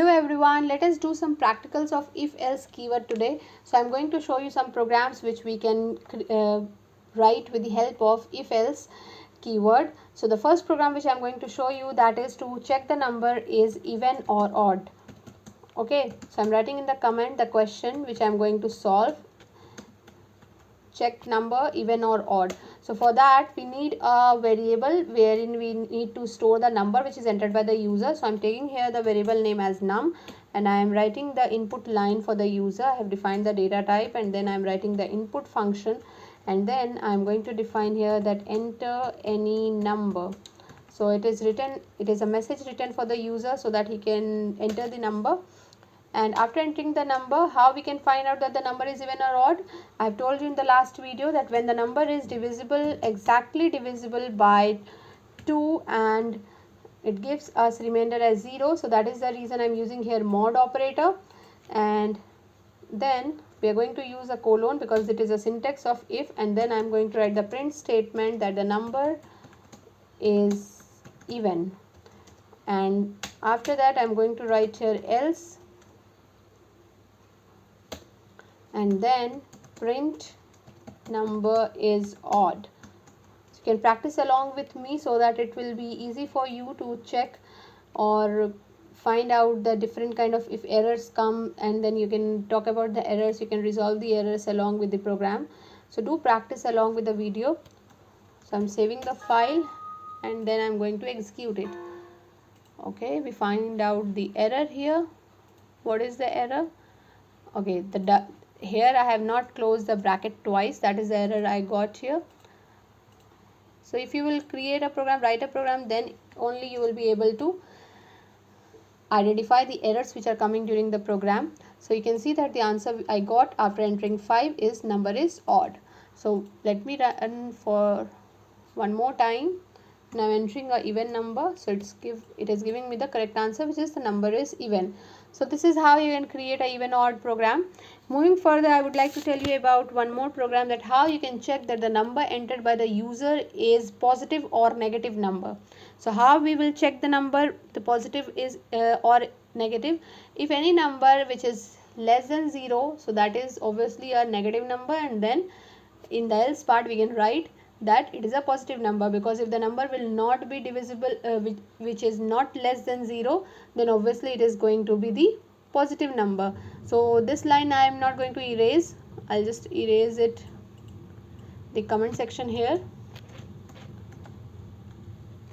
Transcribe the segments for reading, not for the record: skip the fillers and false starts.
Hello everyone, let us do some practicals of if-else keyword today. So I'm going to show you some programs which we can write with the help of if-else keyword. So the first program which I'm going to show you, that is to check the number is even or odd. Okay, so I'm writing in the comment the question which I'm going to solve. Check number even or odd. So for that we need a variable wherein we need to store the number which is entered by the user. So I'm taking here the variable name as num and I am writing the input line for the user. I have defined the data type and then I am writing the input function, and then I am going to define here that enter any number. So it is a message written for the user so that he can enter the number. And after entering the number, how we can find out that the number is even or odd? I have told you in the last video that when the number is exactly divisible by 2 and it gives us remainder as 0, so that is the reason I am using here mod operator. And then we are going to use a colon because it is a syntax of if, and then I am going to write the print statement that the number is even, and after that I am going to write here else, and then print number is odd. So you can practice along with me so that it will be easy for you to check or find out the different kind of if errors come, and then you can talk about the errors, you can resolve the errors along with the program. So do practice along with the video. So I'm saving the file and then I'm going to execute it. Okay, we find out the error here. What is the error? Okay, here I have not closed the bracket twice, that is the error I got here. So if you will create a program, write a program, then only you will be able to identify the errors which are coming during the program. So you can see that the answer I got after entering 5 is number is odd. So let me run for one more time. Now I'm entering a even number, so it is giving me the correct answer, which is the number is even. So this is how you can create a even odd program. Moving further, I would like to tell you about one more program, that how you can check that the number entered by the user is positive or negative number. So how we will check the number, the positive is or negative? If any number which is less than 0, so that is obviously a negative number, and then in the else part we can write that it is a positive number, because if the number will not be divisible which is not less than 0, then obviously it is going to be the positive number. So this line I am not going to erase, I'll just erase it, the comment section here,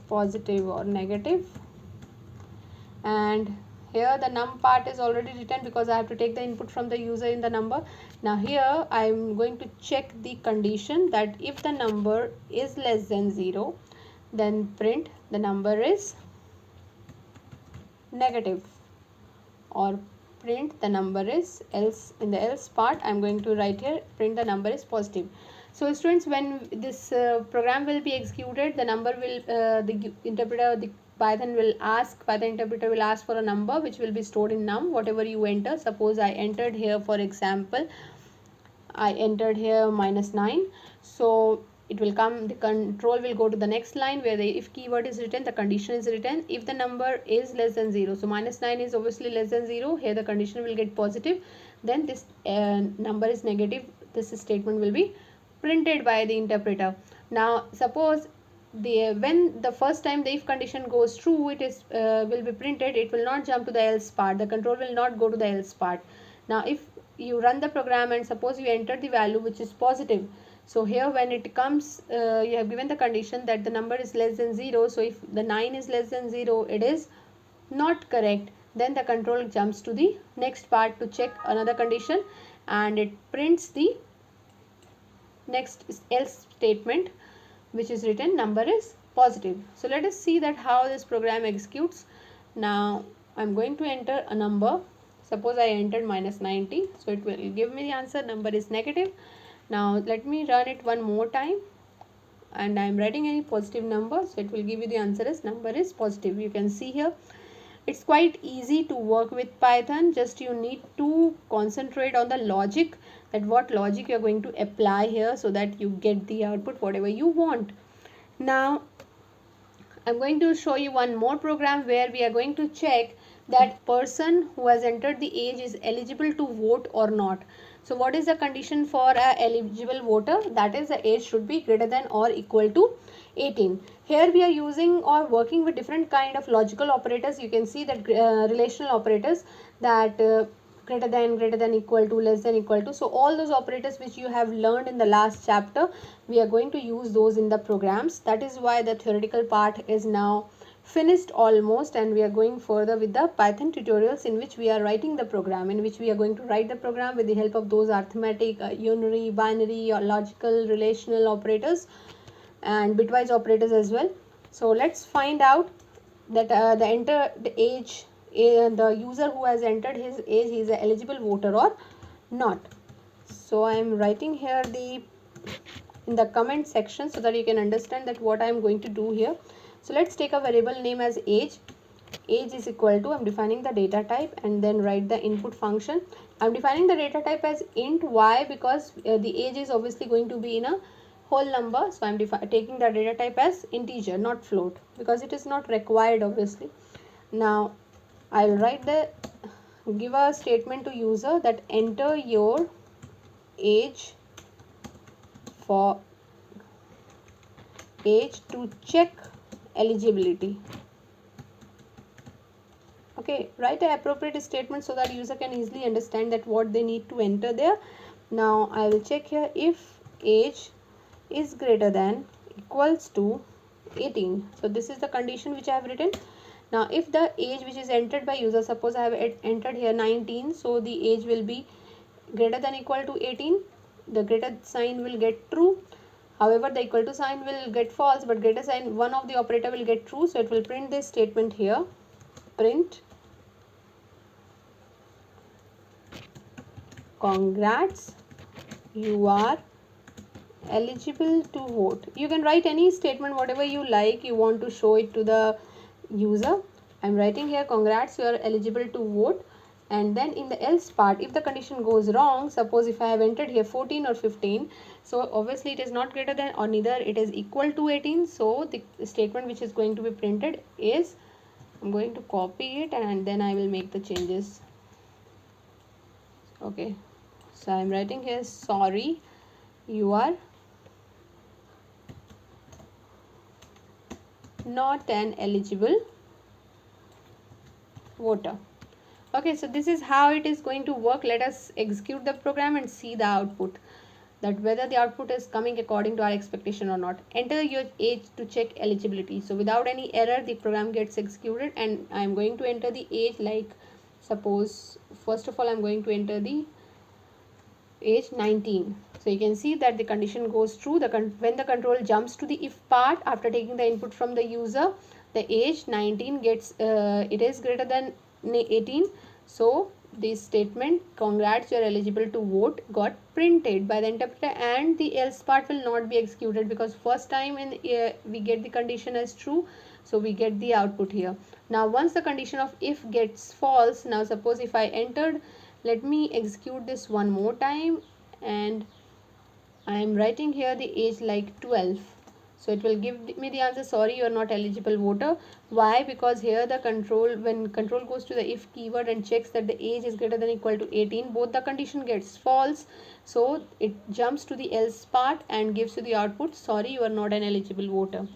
positive or negative, and here the num part is already written because I have to take the input from the user in the number. Now here I am going to check the condition that if the number is less than 0, then print the number is negative, or print the number is else. In the else part I am going to write here print the number is positive. So students, when this program will be executed, the number will the interpreter, the Python interpreter will ask for a number which will be stored in num, whatever you enter. Suppose I entered here, for example, I entered here -9. So it will come, the control will go to the next line where the if keyword is written, the condition is written. If the number is less than 0, so -9 is obviously less than 0, here the condition will get positive, then this number is negative, this statement will be printed by the interpreter. Now suppose when the first time the if condition goes true, it is will be printed, it will not jump to the else part, the control will not go to the else part. Now if you run the program and suppose you enter the value which is positive, so here when it comes, you have given the condition that the number is less than 0, so if the 9 is less than 0, it is not correct, then the control jumps to the next part to check another condition, and it prints the next else statement which is written number is positive. So let us see that how this program executes. Now I'm going to enter a number. Suppose I entered -90, so it will give me the answer number is negative. Now let me run it one more time, and I am writing any positive number, so it will give you the answer as number is positive. You can see here it's quite easy to work with Python, just you need to concentrate on the logic, that what logic you are going to apply here so that you get the output whatever you want. Now I'm going to show you one more program where we are going to check that person who has entered the age is eligible to vote or not. So what is the condition for a eligible voter? That is, the age should be greater than or equal to 18. Here we are using or working with different kind of logical operators. You can see that relational operators, that greater than, equal to, less than, equal to. So all those operators which you have learned in the last chapter, we are going to use those in the programs. That is why the theoretical part is now finished almost, and we are going further with the Python tutorials, in which we are writing the program, in which we are going to write the program with the help of those arithmetic, unary, binary, or logical, relational operators, and bitwise operators as well. So let's find out that the age, the user who has entered his age, he is an eligible voter or not. So I am writing here in the comment section, so that you can understand that what I am going to do here. So let's take a variable name as age. Age is equal to, I'm defining the data type, and then write the input function. I'm defining the data type as int. Why? Because the age is obviously going to be in a whole number, so I'm taking the data type as integer, not float, because it is not required obviously. Now I'll give a statement to user that enter your age for age to check eligibility. Okay, write an appropriate statement so that user can easily understand that what they need to enter there. Now I will check here if age is greater than equals to 18. So this is the condition which I have written. Now if the age which is entered by user, suppose I have entered here 19, so the age will be greater than equal to 18. The greater sign will get true. However, the equal to sign will get false, but greater sign, one of the operator will get true. So it will print this statement here. Print congrats, you are eligible to vote. You can write any statement, whatever you like, you want to show it to the user. I'm writing here congrats, you are eligible to vote. And then in the else part, if the condition goes wrong, suppose if I have entered here 14 or 15, so obviously it is not greater than or neither it is equal to 18. So the statement which is going to be printed is, I'm going to copy it and then I will make the changes. Okay, so I'm writing here, sorry, you are not an eligible voter. Okay, so this is how it is going to work. Let us execute the program and see the output, that whether the output is coming according to our expectation or not. Enter your age to check eligibility. So without any error, the program gets executed, and I am going to enter the age, like suppose first of all I'm going to enter the age 19. So you can see that the condition goes true. When the control jumps to the if part after taking the input from the user, the age 19 gets it is greater than 18. So this statement, congrats, you are eligible to vote, got printed by the interpreter, and the else part will not be executed because first time in we get the condition as true, so we get the output here. Now once the condition of if gets false, now suppose if I entered, let me execute this one more time, and I am writing here the age like 12. So it will give me the answer, sorry, you are not eligible voter. Why? Because here the control, when control goes to the if keyword and checks that the age is greater than equal to 18, both the condition gets false. So it jumps to the else part and gives you the output, sorry, you are not an eligible voter.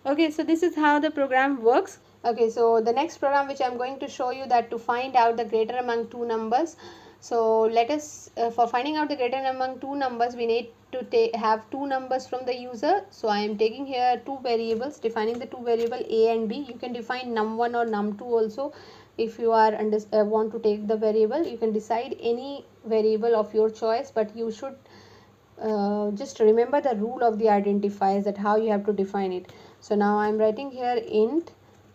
Okay, so this is how the program works. Okay, so the next program which I am going to show you, that to find out the greater among two numbers. So let us, for finding out the greater among two numbers, we need to have two numbers from the user. So I am taking here two variables, defining the two variable a and b. You can define num1 or num2 also. If you are want to take the variable, you can decide any variable of your choice, but you should just remember the rule of the identifiers, that how you have to define it. So now I am writing here int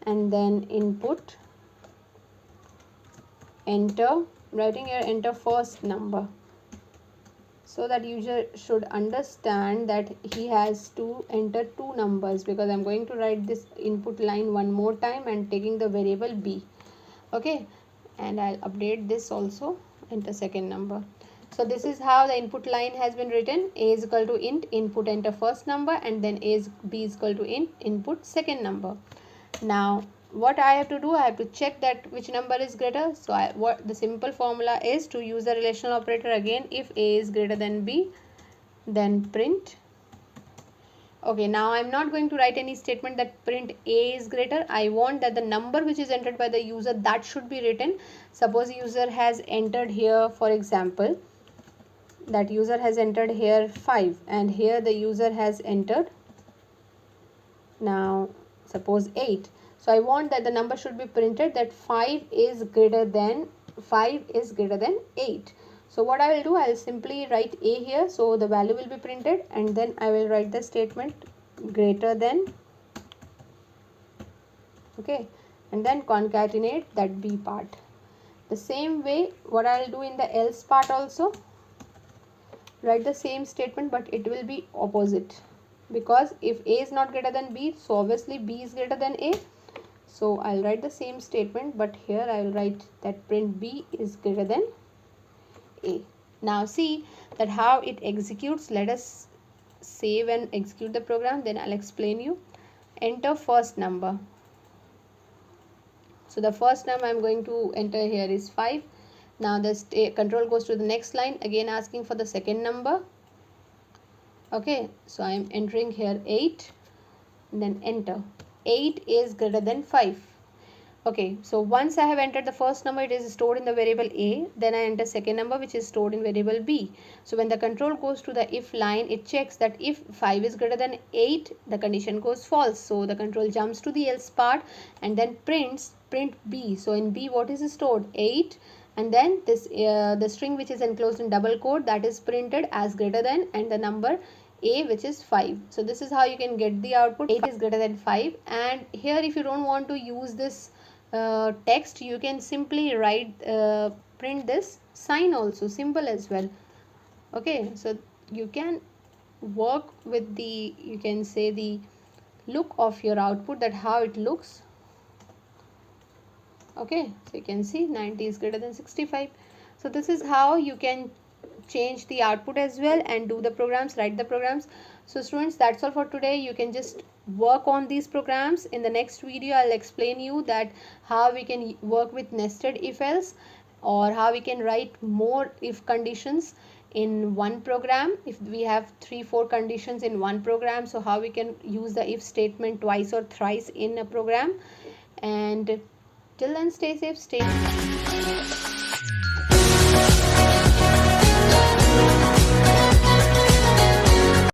and then input, enter, writing here enter first number, so that user should understand that he has to enter two numbers, because I'm going to write this input line one more time and taking the variable b. Okay, and I'll update this also, enter second number. So this is how the input line has been written. A is equal to int, input enter first number, and then b is equal to int, input second number. Now what I have to do, I have to check that which number is greater. So what the simple formula is to use the relational operator again. If A is greater than B, then print. Okay, now I'm not going to write any statement that print A is greater. I want that the number which is entered by the user, that should be written. Suppose user has entered here, for example, that user has entered here 5 and here the user has entered now suppose 8. So I want that the number should be printed that 5 is greater than 8. So what I will do, I will simply write A here, so the value will be printed, and then I will write the statement greater than, okay, and then concatenate that B part. The same way what I will do in the else part also, write the same statement, but it will be opposite, because if A is not greater than B, so obviously B is greater than A. So I'll write the same statement, but here I will write that print B is greater than A. Now see that how it executes. Let us save and execute the program, then I'll explain you. Enter first number. So the first number I'm going to enter here is 5. Now the control goes to the next line, again asking for the second number. Okay, so I'm entering here 8, and then enter. 8 is greater than 5. Okay, so once I have entered the first number, it is stored in the variable A. Then I enter second number, which is stored in variable B. So when the control goes to the if line, it checks that if 5 is greater than 8, the condition goes false. So the control jumps to the else part and then print B. So in B, what is stored? 8. And then this the string which is enclosed in double quote, that is printed as greater than, and the number A, which is 5. So this is how you can get the output. 8 is greater than 5. And here if you don't want to use this text, you can simply write print this sign also, symbol as well. Okay, so you can work with the, you can say, the look of your output, that how it looks. Okay, so you can see 90 is greater than 65. So this is how you can change the output as well and do the programs, write the programs. So students, that's all for today. You can just work on these programs. In the next video, I'll explain you that how we can work with nested if else, or how we can write more if conditions in one program. If we have 3-4 conditions in one program, so how we can use the if statement twice or thrice in a program. And till then, stay safe, stay